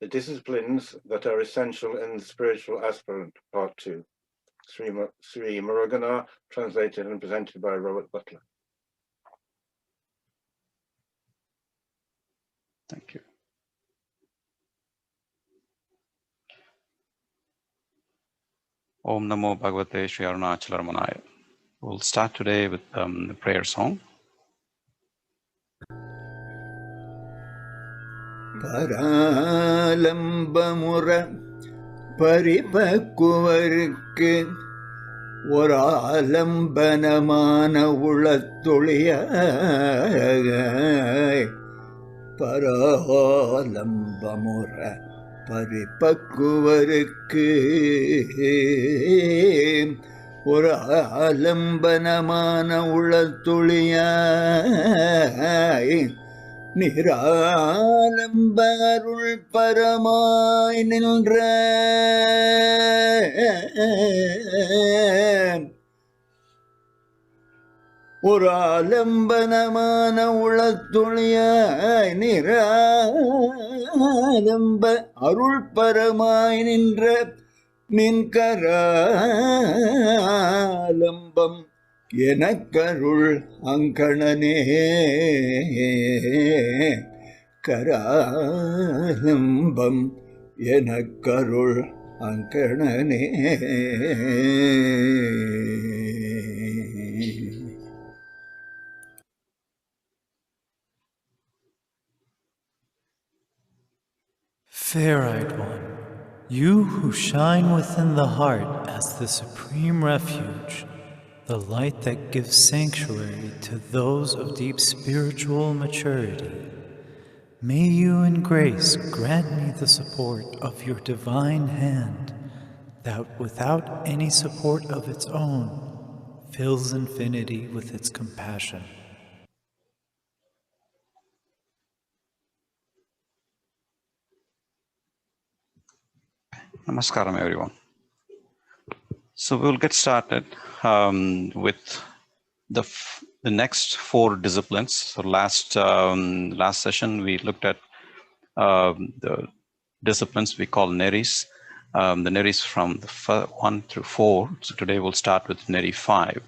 The disciplines that are essential in the Spiritual Aspirant, Part 2. Sri Muruganar, translated and presented by Robert Butler. Thank you. Om Namo Bhagavate Sri Ramana. We'll start today with the prayer song. Paralambamura paripakuvarukku oralambanamana ulattuliyagai paralambamura paripakuvarukku oralambanamana ulattuliyagai நிராலம்ப அருள் பரமாய் நின்ற ஒரு ஆலம்பனமான உளத்துளியாய் நிராலம்ப அருள் பரமாய் நின்ற நின்கராலம்பம் எனக்கருள் அங்கணனே கராலம்பம் எனக்கருள் அங்கணனே. Fair-eyed one, you who shine within the heart as the supreme refuge, the light that gives sanctuary to those of deep spiritual maturity, may you in grace grant me the support of your divine hand that without any support of its own fills infinity with its compassion. Namaskaram everyone. So we'll get started with the next 4 disciplines. So last session we looked at the disciplines we call neṟis, the neṟis from the 1 through 4. So today we'll start with neṟi 5.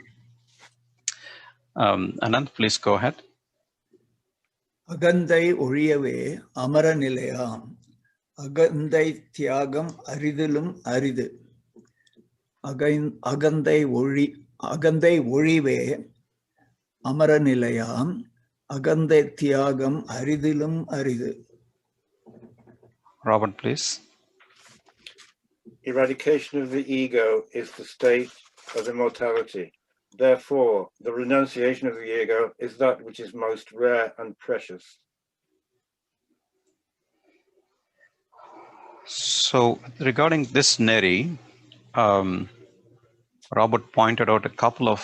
Anand, please go ahead. அகந்தை ஒழியவே அமர நிலையாம் அகந்தை தியாகம் அரிதிலும் அரிது. அகந்தை ஒழிவே அமர நிலையாம் அகந்தை தியாகம் அரிதிலும் அரிது. Robert, please. Eradication of the ego is the state of immortality. Therefore, the renunciation of the ego is that which is most rare and precious. So regarding this neṟi, Robert pointed out a couple of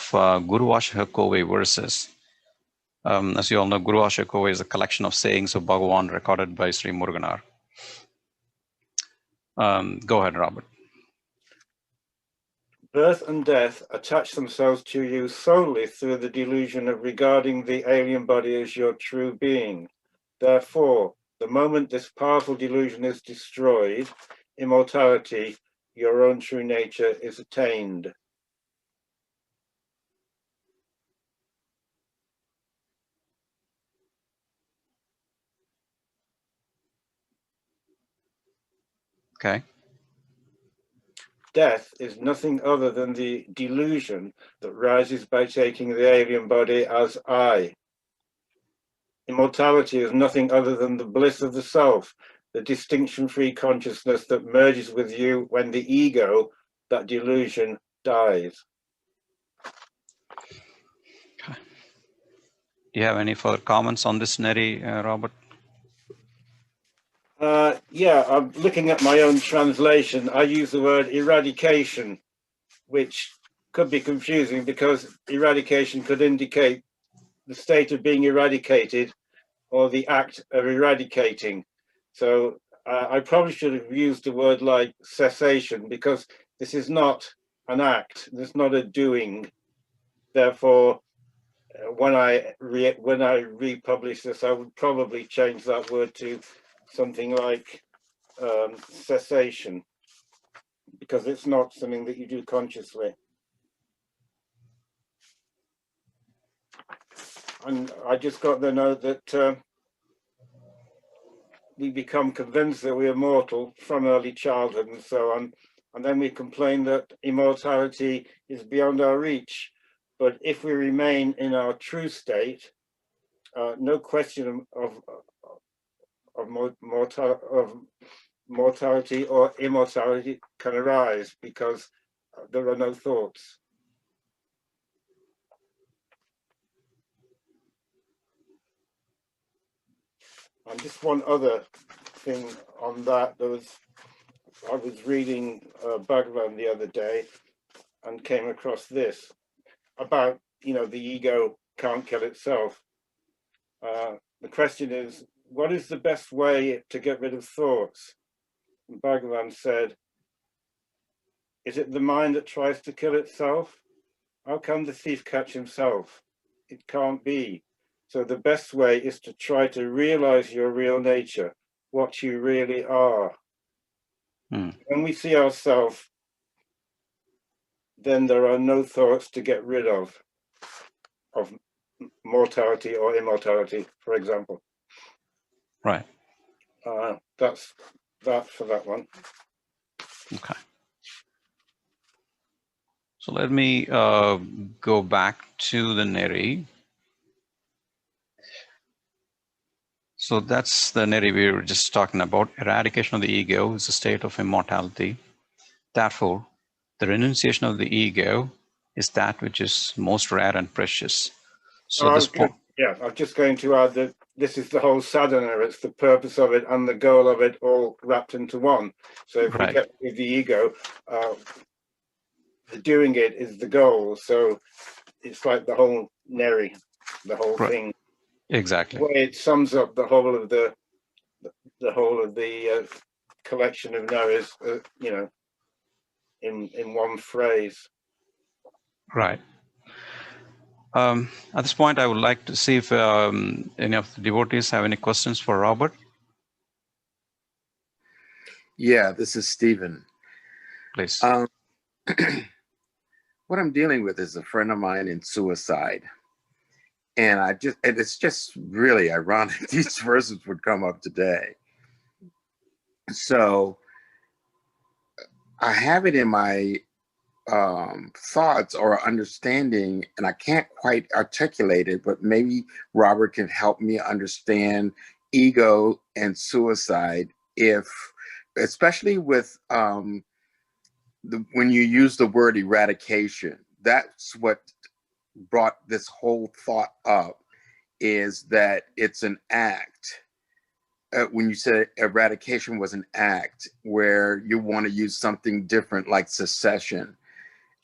Guru Ashokove verses. As you all know, Guru Ashokove is a collection of sayings of Bhagavan recorded by Sri Muruganar. Go ahead, Robert. Birth and death attach themselves to you solely through the delusion of regarding the alien body as your true being. Therefore, the moment this powerful delusion is destroyed, immortality, your own true nature, is attained. Okay. Death is nothing other than the delusion that rises by taking the alien body as I. Immortality is nothing other than the bliss of the self, the distinction-free consciousness that merges with you when the ego, that delusion, dies. Okay. Do you have any further comments on this neṟi, Robert? Yeah, I'm looking at my own translation. I use the word eradication, which could be confusing because eradication could indicate the state of being eradicated or the act of eradicating. So I probably should have used a word like cessation, because this is not an act, this is not a doing. Therefore, when I republish this, I would probably change that word to something like cessation, because it's not something that you do consciously. And I just got the note that we become convinced that we are mortal from early childhood and so on, and then we complain that immortality is beyond our reach. But if we remain in our true state, no question of mortality or immortality can arise, because there are no thoughts. And just one other thing on that, I was reading Bhagavan the other day and came across this about, the ego can't kill itself. The question is, what is the best way to get rid of thoughts? And Bhagavan said, is it the mind that tries to kill itself? How can the thief catch himself? It can't be. So the best way is to try to realize your real nature, what you really are. When we see ourselves, then there are no thoughts to get rid of mortality or immortality, for example. Right. That's that for that one. Okay. So let me go back to the Neṟi. So that's the Neṟi we were just talking about. Eradication of the ego is a state of immortality. Therefore, the renunciation of the ego is that which is most rare and precious. So this point. Yeah, I'm just going to add that this is the whole sadhana. It's the purpose of it and the goal of it all wrapped into one. So if we get rid of the ego, doing it is the goal. So it's like the whole Neṟi, the whole thing. Exactly. The way it sums up the whole of the collection of neṟis, in one phrase. Right. At this point, I would like to see if any of the devotees have any questions for Robert. Yeah, this is Stephen. Please. What I'm dealing with is a friend of mine in suicide. And it's just really ironic these verses would come up today. So I have it in my thoughts or understanding, and I can't quite articulate it, but maybe Robert can help me understand ego and suicide, especially with when you use the word eradication. That's what brought this whole thought up, is that it's an act. When you said eradication was an act where you want to use something different like secession.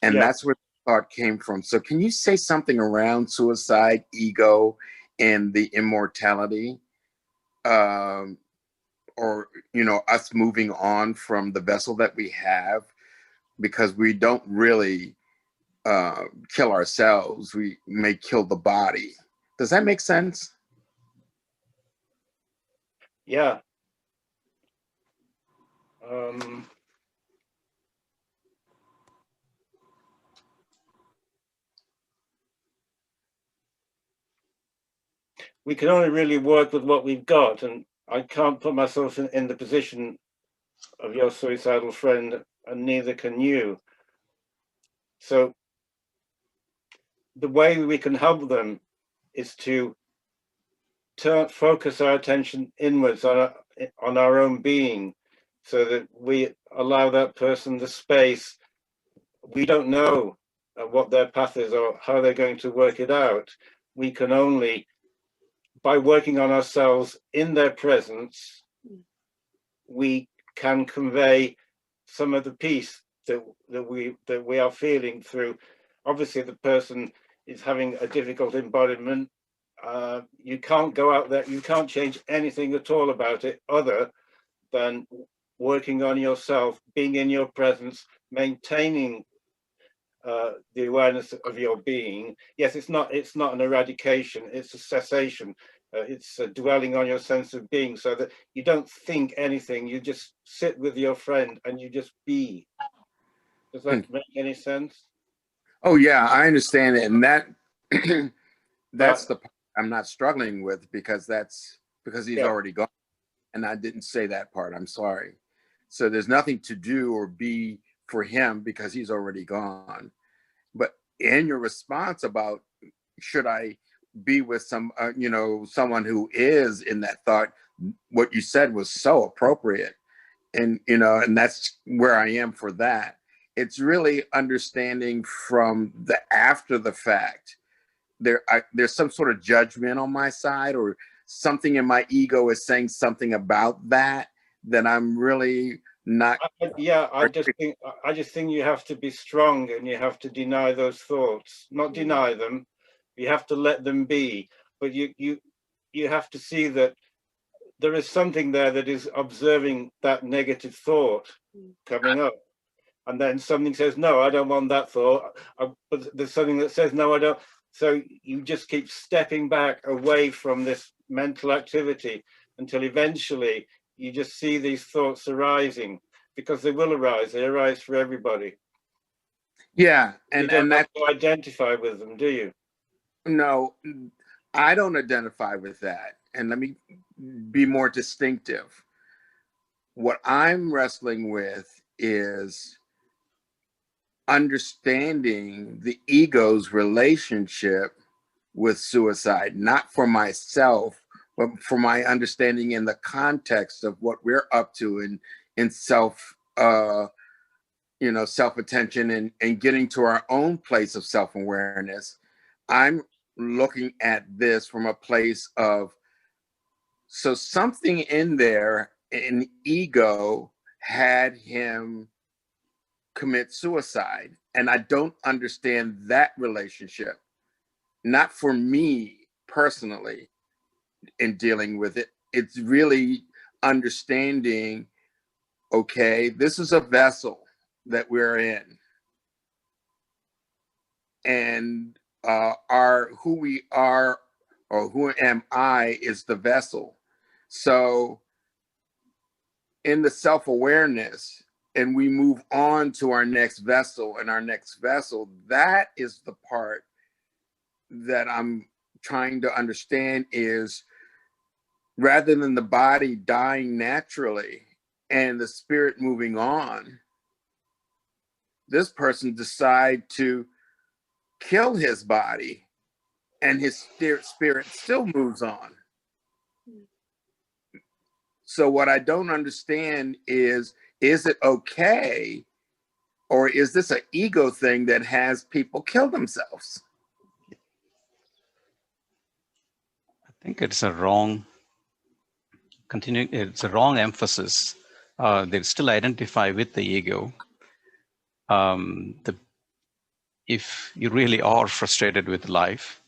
And that's where the thought came from. So can you say something around suicide, ego, and the immortality? Or, us moving on from the vessel that we have, because we don't really kill ourselves. We may kill the body. Does that make sense? Yeah. We can only really work with what we've got, and I can't put myself in the position of your suicidal friend, and neither can you. So the way we can help them is to focus our attention inwards on our own being, so that we allow that person the space. We don't know what their path is or how they're going to work it out. We can only, by working on ourselves in their presence, we can convey some of the peace that we are feeling through. Obviously, the person is having a difficult embodiment. You can't go out there, you can't change anything at all about it other than working on yourself, being in your presence, maintaining the awareness of your being. Yes, it's not an eradication, it's a cessation. It's dwelling on your sense of being, so that you don't think anything. You just sit with your friend and you just be. Does that make any sense? Oh yeah, I understand it, and that's the part I'm not struggling with, because he's already gone, and I didn't say that part. I'm sorry. So there's nothing to do or be for him because he's already gone. But in your response about should I be with someone who is in that thought, what you said was so appropriate, and and that's where I am for that. It's really understanding from the after the fact. There's some sort of judgment on my side, or something in my ego is saying something about that I'm really not. I just think you have to be strong, and you have to deny those thoughts. Not deny them. You have to let them be, but you have to see that there is something there that is observing that negative thought coming up. And then something says, no, I don't want that thought. But there's something that says, no, I don't. So you just keep stepping back away from this mental activity until eventually you just see these thoughts arising, because they will arise. They arise for everybody. Yeah. And you don't have to identify with them, do you? No, I don't identify with that. And let me be more distinctive. What I'm wrestling with is understanding the ego's relationship with suicide, not for myself, but for my understanding in the context of what we're up to in self, self-attention and getting to our own place of self-awareness. I'm looking at this from a place of, so something in there, an ego had him commit suicide, and I don't understand that relationship. Not for me personally in dealing with it. It's really understanding, okay, this is a vessel that we're in, and who we are, or who am I, is the vessel. So in the self-awareness, and we move on to our next vessel, and our next vessel, that is the part that I'm trying to understand, is rather than the body dying naturally and the spirit moving on, this person decide to kill his body, and his spirit still moves on. So what I don't understand is it okay, or is this an ego thing that has people kill themselves? I think it's a wrong it's a wrong emphasis. They still identify with the ego. If you really are frustrated with life,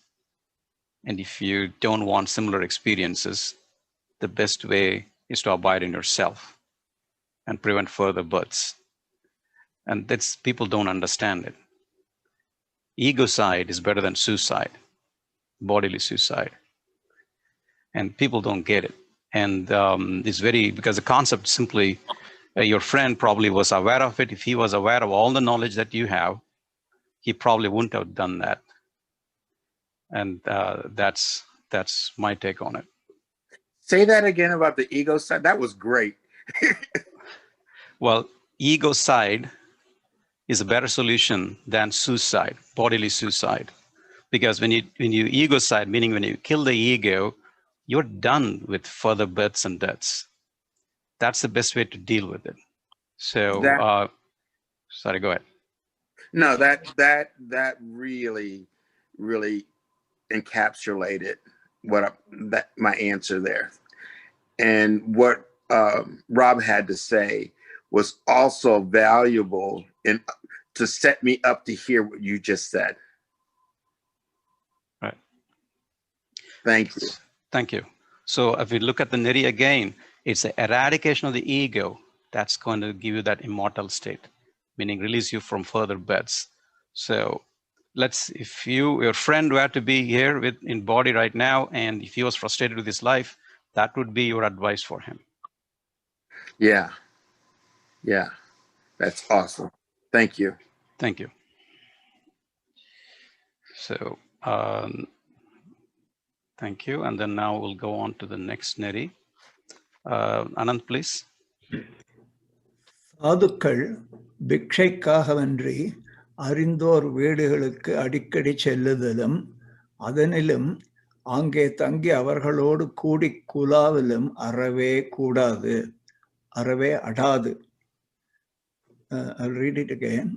and if you don't want similar experiences, the best way is to abide in yourself and prevent further births. And that's, people don't understand it. Egocide is better than suicide, bodily suicide. And people don't get it. And it's because the concept simply, your friend probably was aware of it. If he was aware of all the knowledge that you have, he probably wouldn't have done that. And that's my take on it. Say that again about the ego side. That was great. Well, ego side is a better solution than suicide, bodily suicide. Because when you ego side, meaning when you kill the ego, you're done with further births and deaths. That's the best way to deal with it. So, sorry, go ahead. No, that really, really encapsulated my answer there. And what Rob had to say was also valuable to set me up to hear what you just said. Right. Thank you. Thank you. So if we look at the Neṟi again, it's the eradication of the ego that's going to give you that immortal state, meaning release you from further births. So if your friend were to be here in body right now, and if he was frustrated with his life, that would be your advice for him. Yeah. Yeah. That's awesome. Thank you. Thank you. So, thank you. And then now we'll go on to the next neṟi. Anand, please. சாதுக்கள் பிக்ஷைக்காகவன்றி அறிந்தோர் வீடுகளுக்கு அடிக்கடி செல்லுதலும் அதனிலும் அங்கே தங்கி அவர்களோடு கூடி குலாவிலும் அறவே கூடாது, அறவே அடாது. I'll read it again.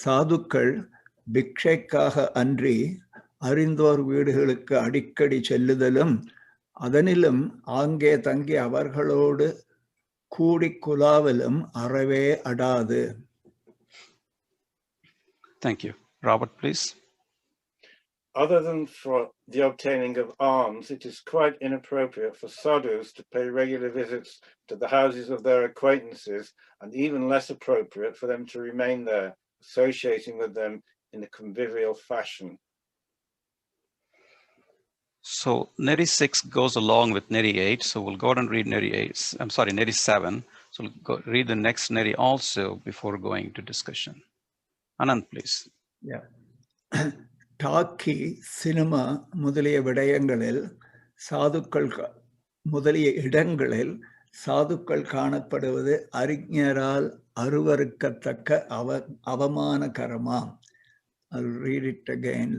சாதுக்கள் பிக்ஷைக்காக அன்றி அறிந்தோர் வீடுகளுக்கு அடிக்கடி செல்லுதலும் அதனிலும் அங்கே தங்கி அவர்களோடு கூடி குலாவிலும் அறவே அடாது. Thank you. Robert, please. Other than for the obtaining of alms, it is quite inappropriate for sadhus to pay regular visits to the houses of their acquaintances, and even less appropriate for them to remain there, associating with them in a convivial fashion. So neṟi 6 goes along with neṟi 8. So we'll go ahead and read neṟi 8. I'm sorry, neṟi 7. So we'll go read the next neṟi also before going to discussion. Anand, please. Yeah. Talkie, சினிமா முதலிய விடயங்களில் சாதுக்கள் காணப்படுவது அறிஞரால் அருவருக்கத்தக்க அவமானகரமாம். I'll read it again.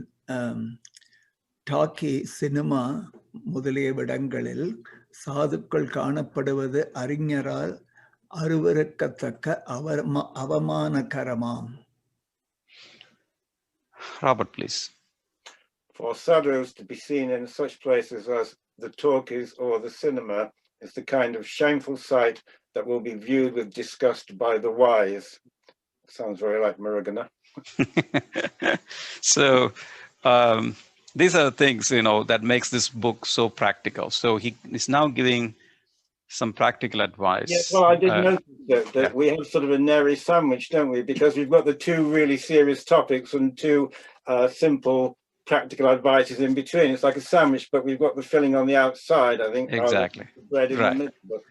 Talkie, சினிமா முதலிய விடங்களில் சாதுக்கள் காணப்படுவது அறிஞரால் அருவருக்கத்தக்க அவமானகரமாம். Robert, please. For sadhus to be seen in such places as the talkies or the cinema is the kind of shameful sight that will be viewed with disgust by the wise. Sounds very like Muruganar. So these are the things, that makes this book so practical. So he is now giving some practical advice. Yes, well, I did notice that we have sort of a neṟi sandwich, don't we? Because we've got the two really serious topics and two simple practical advices in between. It's like a sandwich, but we've got the filling on the outside, I think. Exactly. Bread in the middle, but,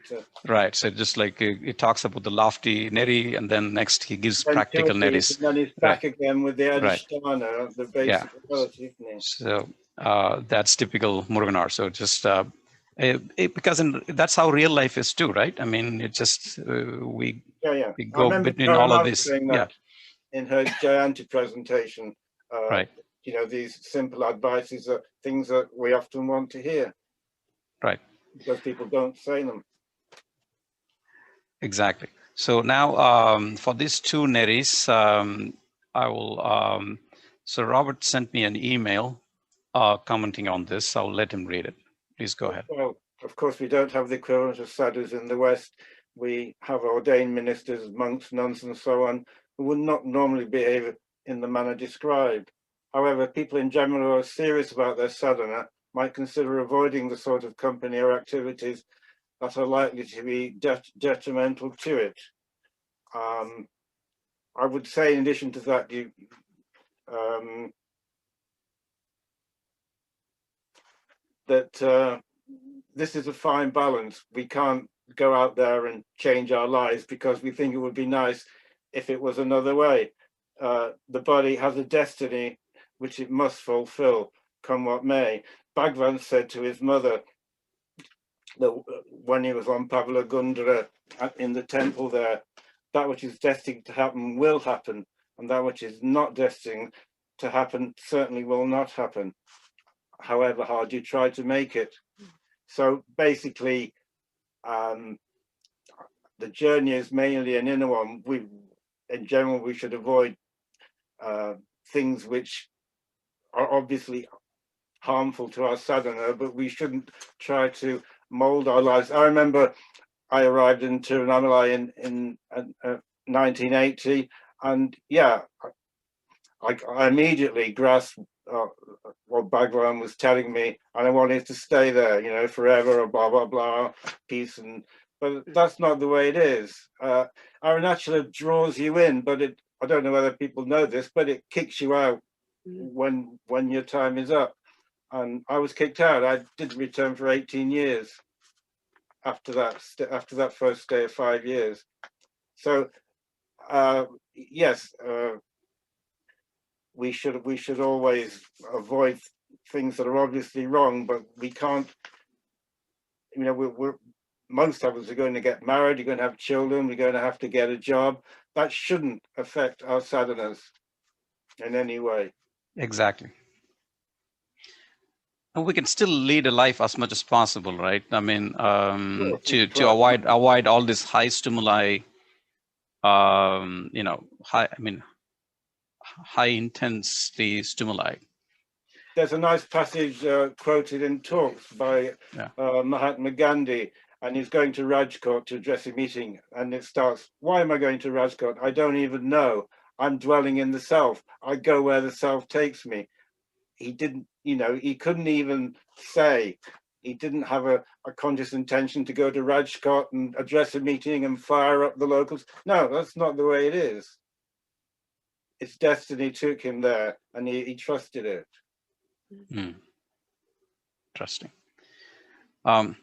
right. So just like it talks about the lofty neṟi, and then next he gives practical neṟis. And then he's back again with the adhiṣṭhāna, the basic ability, isn't he? So that's typical Muruganar. So just because that's how real life is too, right? I mean, it just we go between all of this. In her Jayanti presentation, right. These simple advices are things that we often want to hear. Right. Because people don't say them. Exactly. So now for these two neṟis, I will. So Robert sent me an email commenting on this. I'll let him read it. Please go ahead. Well, of course, we don't have the equivalent of sadhus in the West. We have ordained ministers, monks, nuns, and so on, who would not normally behave in the manner described. However, people in general who are serious about their sadhana might consider avoiding the sort of company or activities that are likely to be detrimental to it. I would say, in addition to that, that this is a fine balance. We can't go out there and change our lives because we think it would be nice if it was another way. The body has a destiny which it must fulfill, come what may. Bhagavan said to his mother that when he was on Pavalagundra in the temple there, that which is destined to happen will happen, and that which is not destined to happen certainly will not happen, however hard you try to make it. So basically, the journey is mainly an inner one. In general, we should avoid things which are obviously harmful to our sadhana, but we shouldn't try to mold our lives. I remember I arrived in Tirunamalai in 1980, and I immediately grasped what Bhagavan was telling me, and I wanted to stay there, forever, or blah blah blah, peace. But that's not the way it is. Arunachala draws you in, but I don't know whether people know this, but it kicks you out when your time is up. And I was kicked out. I didn't return for 18 years after that first stay of 5 years. So yes, we should always avoid things that are obviously wrong, but we can't, you know, we're most of us are going to get married, you're going to have children, we're going to have to get a job. That shouldn't affect our sadhanas in any way. Exactly. And we can still lead a life as much as possible, right? I mean, to avoid all this high stimuli, you know, high intensity stimuli. There's a nice passage quoted in talks by Mahatma Gandhi, and he's going to Rajkot to address a meeting, and it starts, why am I going to Rajkot? I don't even know. I'm dwelling in the self. I go where the self takes me. He didn't, you know, he couldn't even say, he didn't have a conscious intention to go to Rajkot and address a meeting and fire up the locals. No, that's not the way it is. Its destiny took him there, and he trusted it. Interesting. At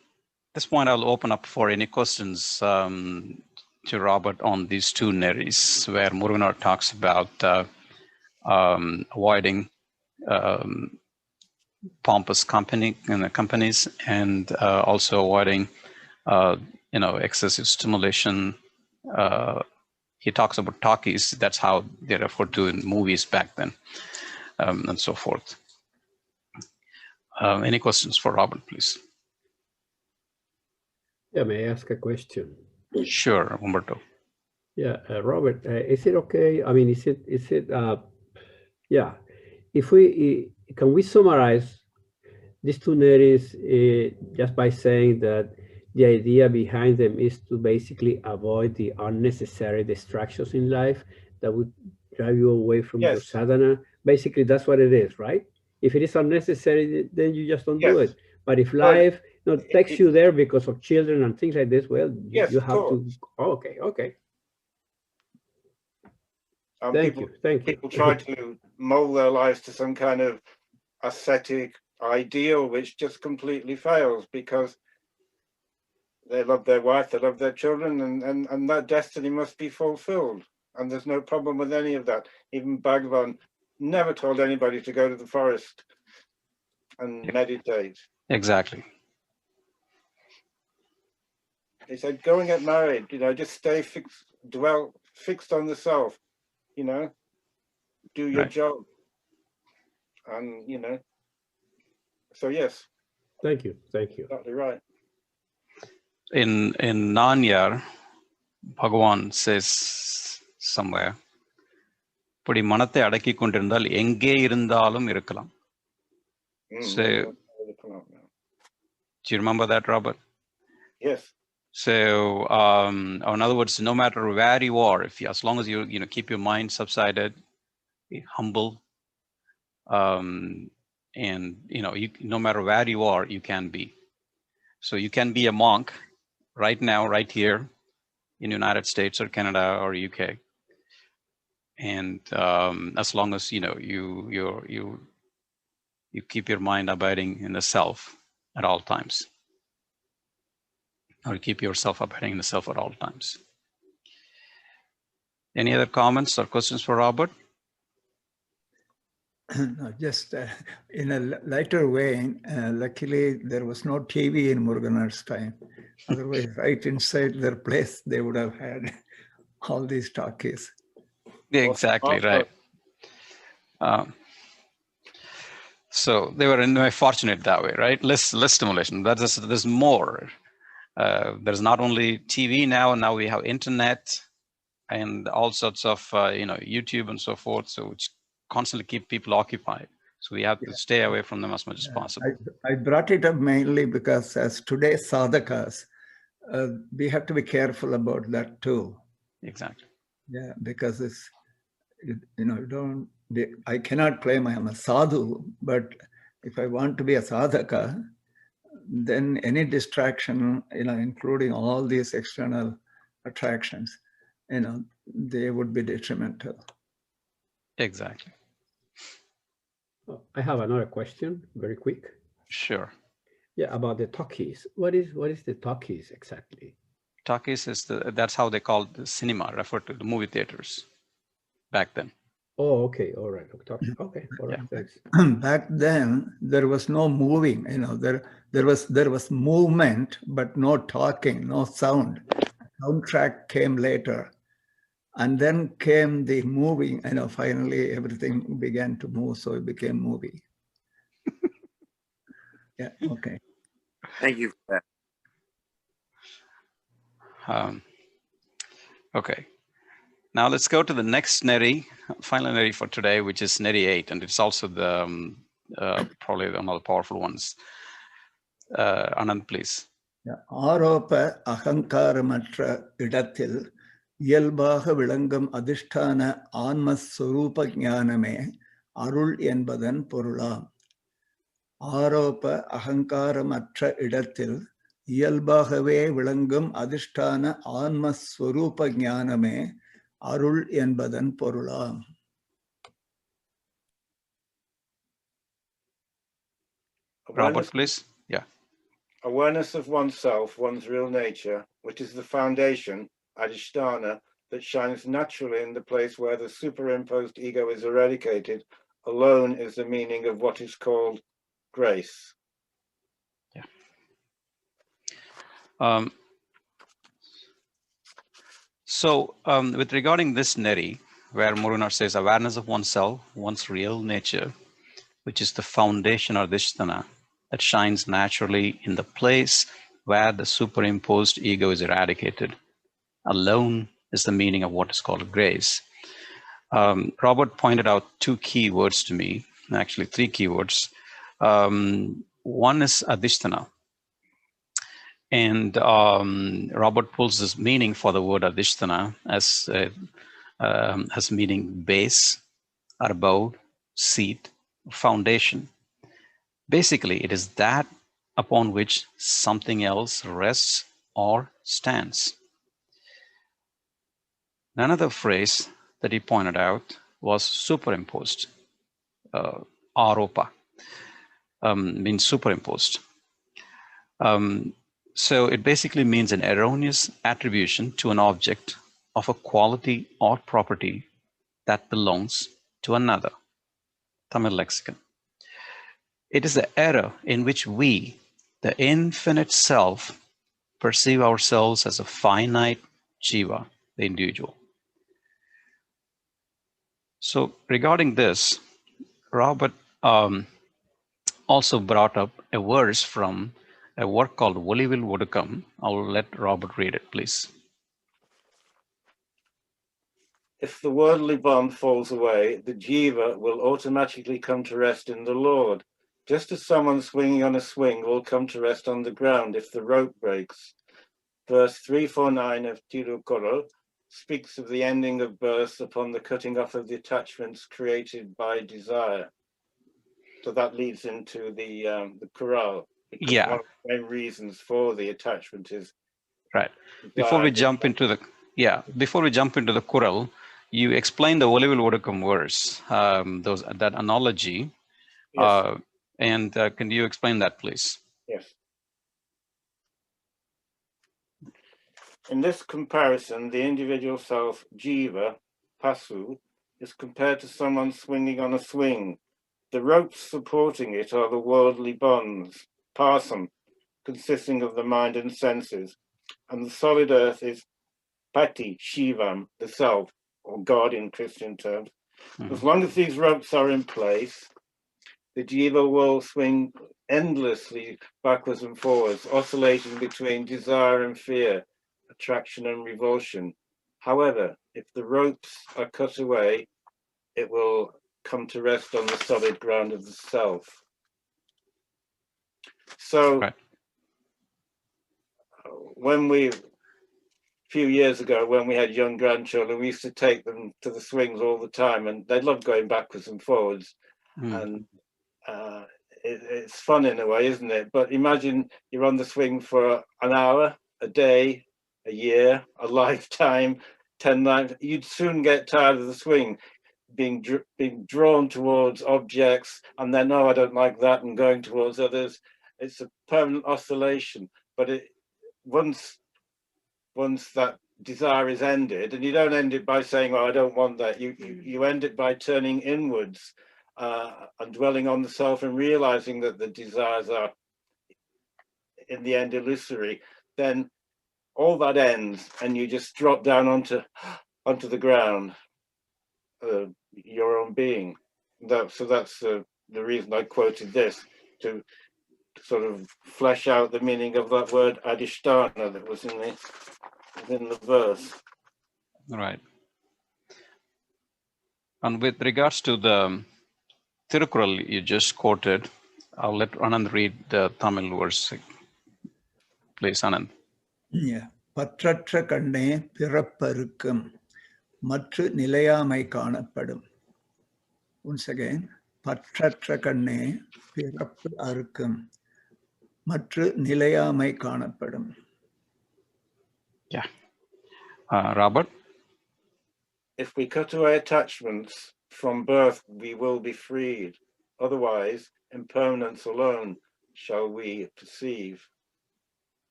this point, I'll open up for any questions to Robert on these two neṟis, where Muruganar talks about avoiding pompous companies and also avoiding you know, excessive stimulation. He talks about talkies. That's how they referred to in movies back then, and so forth. Any questions for Robert, please? Yeah, may I ask a question? Sure, Umberto. Yeah, Robert, is it okay? I mean, is it yeah, if can we summarize these two neṟis just by saying that the idea behind them is to basically avoid the unnecessary distractions in life that would drive you away from your sadhana? Basically, that's what it is, right? If it is unnecessary, then you just don't do it. But if life takes you there because of children and things like this, well, you have to. Oh, okay. Thank you. People try to mold their lives to some kind of ascetic ideal, which just completely fails, because they love their wife, they love their children, and that destiny must be fulfilled. And there's no problem with any of that. Even Bhagavan never told anybody to go to the forest and meditate. Exactly. He said, go and get married, you know, just stay fixed on the self, you know, do your job. And, you know, so yes. Thank you. Exactly right. In Nanyar, Bhagavan says somewhere, "Pudi manathe adaki kondirundal enge irundalum irukkalam." So, do you remember that, Robert? Yes. So, in other words, no matter where you are, as long as you keep your mind subsided, be humble, and no matter where you are, you can be. So you can be a monk right now, right here in the United States or Canada or UK, and as long as you keep your mind abiding in the self at all times, or keep yourself abiding in the self at all times. Any other comments or questions for Robert? No, just in a lighter vein, luckily there was no TV in Muruganar's time. Otherwise, right inside their place, they would have had all these talkies. Yeah, exactly, right. So they were in a way fortunate that way, right? Less stimulation. There's more. There's not only TV now we have internet and all sorts of YouTube and so forth, so which constantly keep people occupied. So we have to stay away from them as much as possible. I brought it up mainly because as today's sadhakas, we have to be careful about that too. Exactly. Yeah, because it's, I cannot claim I am a sadhu, but if I want to be a sadhaka, then any distraction, including all these external attractions, they would be detrimental. Exactly. Oh, I have another question, very quick. Sure. Yeah, about the talkies. What is the talkies exactly? Talkies is that's how they called the cinema, referred to the movie theaters back then. Oh, okay, all right. Okay, all right. Yeah. Thanks. Back then, there was no moving. There was movement, but no talking, no sound. Soundtrack came later, and then came the moving. Finally everything began to move, so it became movie. Yeah. Okay. Thank you for that. Okay. Now let's go to the next neṟi, final neṟi for today, which is neṟi 8, and it's also the probably one of the powerful ones. Anand, please. Aropa ahankaramatra idathil இயல்பாக விளங்கும் அதிஷ்டான ஆன்மஸ்வரூப ஞானமே அருள் என்பதன் பொருளாம். ஆரோப அகங்காரமற்ற இடத்தில் இயல்பாகவே விளங்கும் அதிஷ்டான ஆன்மஸ்வரூப ஞானமே அருள் என்பதன் பொருளாம். Robert, please. Yeah. Awareness of oneself, one's real nature, which is the foundation, adhiṣṭhāna, that shines naturally in the place where the superimposed ego is eradicated, alone is the meaning of what is called grace. Yeah. With regarding this neṟi, where Muruganar says awareness of oneself, one's real nature, which is the foundation or adhiṣṭhāna, that shines naturally in the place where the superimposed ego is eradicated, alone is the meaning of what is called grace. Robert pointed out two key words to me, actually three key words. One is adhiṣṭhāna. And Robert pulls this meaning for the word adhiṣṭhāna as meaning base, or abode, seat, foundation. Basically, it is that upon which something else rests or stands. Another phrase that he pointed out was superimposed. Aropa means superimposed. So it basically means an erroneous attribution to an object of a quality or property that belongs to another. Tamil lexicon. It is the error in which we, the infinite self, perceive ourselves as a finite jiva, the individual. So regarding this, Robert also brought up a verse from a work called Olival Vodukam. I'll let Robert read it, please. If the worldly bond falls away, the jiva will automatically come to rest in the Lord, just as someone swinging on a swing will come to rest on the ground if the rope breaks. Verse 349 of Tirukkural speaks of the ending of birth upon the cutting off of the attachments created by desire. So that leads into the Kural. Yeah. One of the main reasons for the attachment is right. Before we jump into the Kural, you explain the Olival Vodukam verse, that analogy. Yes. And can you explain that, please? Yes. In this comparison, the individual self, jiva, pasu, is compared to someone swinging on a swing. The ropes supporting it are the worldly bonds, pasam, consisting of the mind and senses, and the solid earth is pati, shivam, the self, or God in Christian terms. Mm-hmm. As long as these ropes are in place, the jiva will swing endlessly backwards and forwards, oscillating between desire and fear, attraction and revulsion. However, if the ropes are cut away, it will come to rest on the solid ground of the self. So, right. A few years ago, when we had young grandchildren, we used to take them to the swings all the time, and they loved going backwards and forwards. And it's fun in a way, isn't it? But imagine you're on the swing for an hour, a day, a year, a lifetime, 10 lives. You'd soon get tired of the swing. being drawn towards objects, and then, no, I don't like that, and going towards others. It's a permanent oscillation. But once that desire is ended, and you don't end it by saying, "Oh, I don't want that." You end it by turning inwards and dwelling on the self and realizing that the desires are, in the end, illusory. Then all that ends, and you just drop down onto the ground, your own being. So that's the reason I quoted this, to sort of flesh out the meaning of that word adhiṣṭhāna that was in the verse. Right. And with regards to the Tirukkural you just quoted, I'll let Anand read the Tamil verse. Please, Anand. Yeah. பற்றற்ற கண்ணே பிறப்பறுக்கும் மற்ற நிலையாமை காணப்படும். Once again, பற்றற்ற கண்ணே பிறப்பு அறுக்கும் மற்ற நிலையாமை காணப்படும். Yeah. Robert? If we cut away attachments from birth, we will be freed. Otherwise, impermanence alone shall we perceive.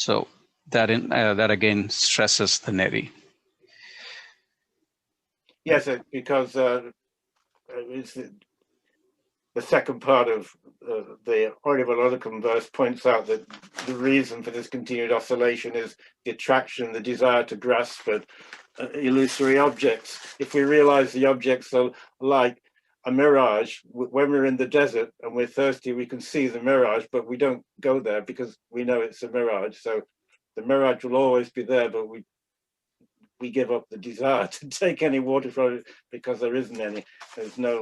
So that again stresses the neṟi. Yes, because it's the second part of the Orivalolikam verse points out that the reason for this continued oscillation is the attraction, the desire to grasp at illusory objects. If we realize the objects are like a mirage, when we're in the desert and we're thirsty, we can see the mirage, but we don't go there because we know it's a mirage. So the mirage will always be there, but we give up the desire to take any water from it because there isn't any. There's no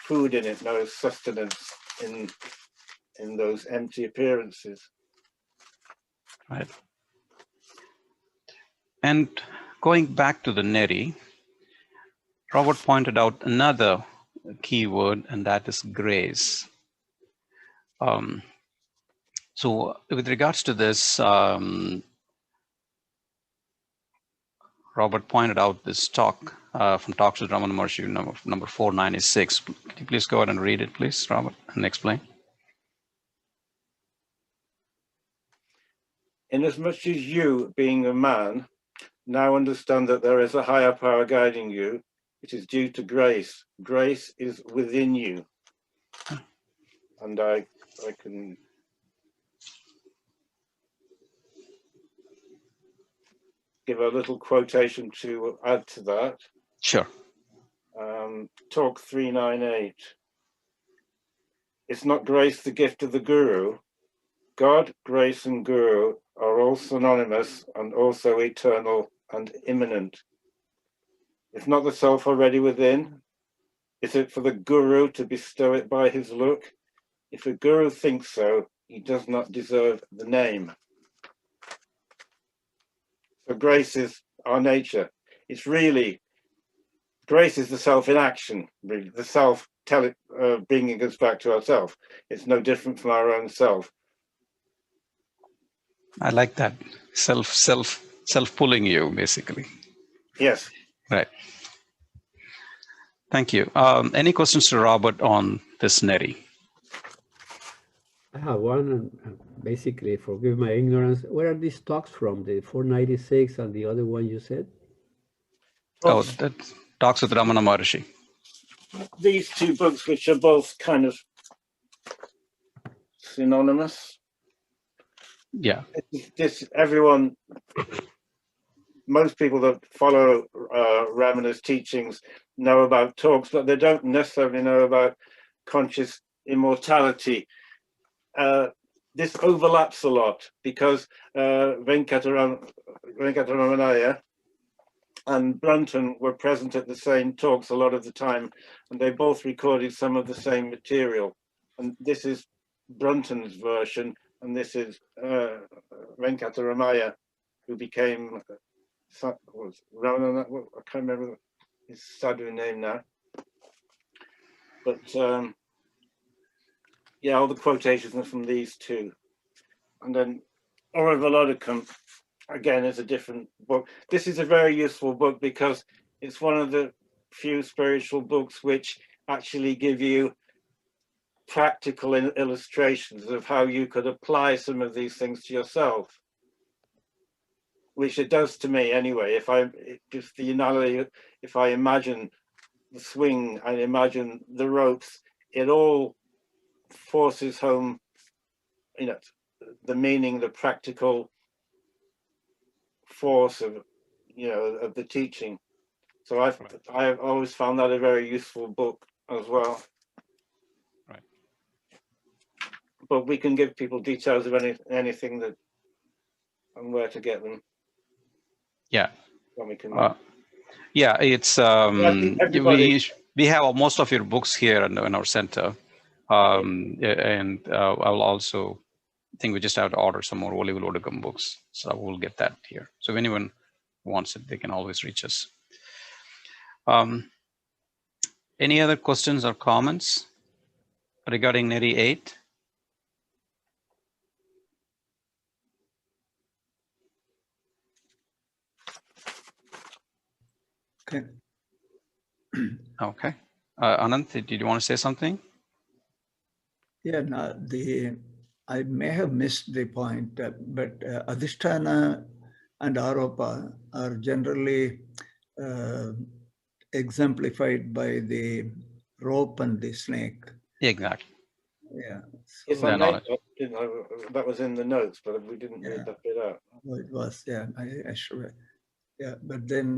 food in it, no sustenance in those empty appearances. Right. And going back to the neṟi, Robert pointed out another key word, and that is grace. So with regards to this, Robert pointed out this talk from Talks with Ramana Maharshi, number 496. Could you please go ahead and read it, please, Robert, and explain? Inasmuch as you, being a man, now understand that there is a higher power guiding you, it is due to grace. Grace is within you. And I can give a little quotation to add to that. Sure. Talk 398. Is not grace the gift of the Guru? God, grace, and Guru are all synonymous and also eternal and immanent. Is not the self already within? Is it for the Guru to bestow it by his look? If a Guru thinks so, he does not deserve the name. So grace is our nature. It's really, grace is the self in action, really. The self bringing us back to ourself. It's no different from our own self. I like that. Self pulling you, basically. Yes. Right. Thank you. Any questions to Robert on this neṟi? I have one, basically, forgive my ignorance. Where are these talks from? The 496 and the other one you said? Oh, that Talks with Ramana Maharshi. These two books, which are both kind of synonymous. Yeah. Most people that follow Ramana's teachings know about talks, but they don't necessarily know about conscious immortality. This overlaps a lot because Venkataramanaya and Brunton were present at the same talks a lot of the time, and they both recorded some of the same material. And this is Brunton's version, and this is Venkataramaya, who became Ramana. I can't remember his sadhu name now, but yeah, all the quotations are from these two. And then Orivalolikam, again, is a different book. This is a very useful book because it's one of the few spiritual books which actually give you practical illustrations of how you could apply some of these things to yourself, which it does to me anyway. Just the analogy, if I imagine the swing and imagine the ropes, it all forces home, you know, the meaning, the practical force of, you know, of the teaching. So I've always found that a very useful book as well. Right. But we can give people details of anything that and where to get them. Yeah. When we can. Yeah, it's we have most of your books here in our center, and I'll also think we just have to order some more Oliver Odegum books, so we'll get that here. So if anyone wants it, they can always reach us. Any other questions or comments regarding Neṟi 8? Okay. Okay. Anant, did you want to say something? Yeah, no, I may have missed the point, but adhiṣṭhāna and aropa are generally exemplified by the rope and the snake. Exactly. Yeah. Yes, I made that was in the notes, but we didn't read that bit out. Well, it was, yeah, I sure. Yeah, but then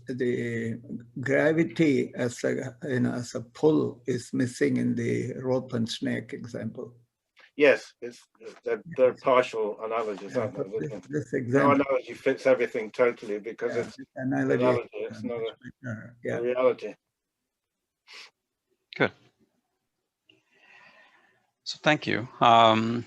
the gravity as a pull is missing in the rope and snake example. Yes, they're partial analogies, aren't they? This example, no analogy fits everything totally because it's analogy. It's not a reality. Good. So thank you.